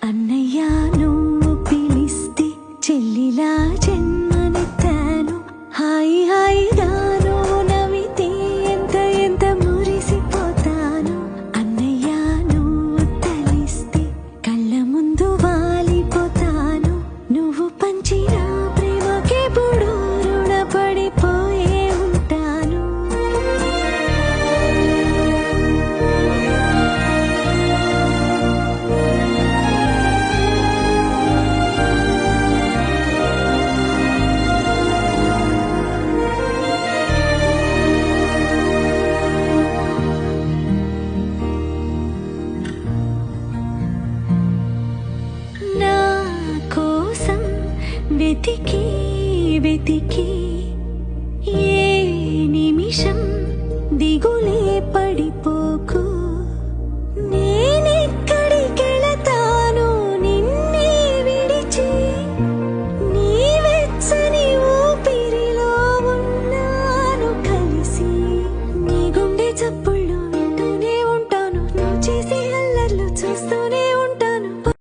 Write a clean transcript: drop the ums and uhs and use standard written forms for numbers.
అన్నయ్య నువ్వు పిలిస్తే చెల్లిలా జన్మనెత్తాను. హాయి హాయిగా నువ్వు నవ్వితే ఎంత ఎంత మురిసిపోతాను. అన్నయ్య నువ్వు తలిస్తే కళ్ళ ముందు వాలిపోతాను. నువ్వు పంచిన ప్రేమకెప్పుడు రుణపడిపోయే ఉంటాను. నా కోసం వెతికి వెతికి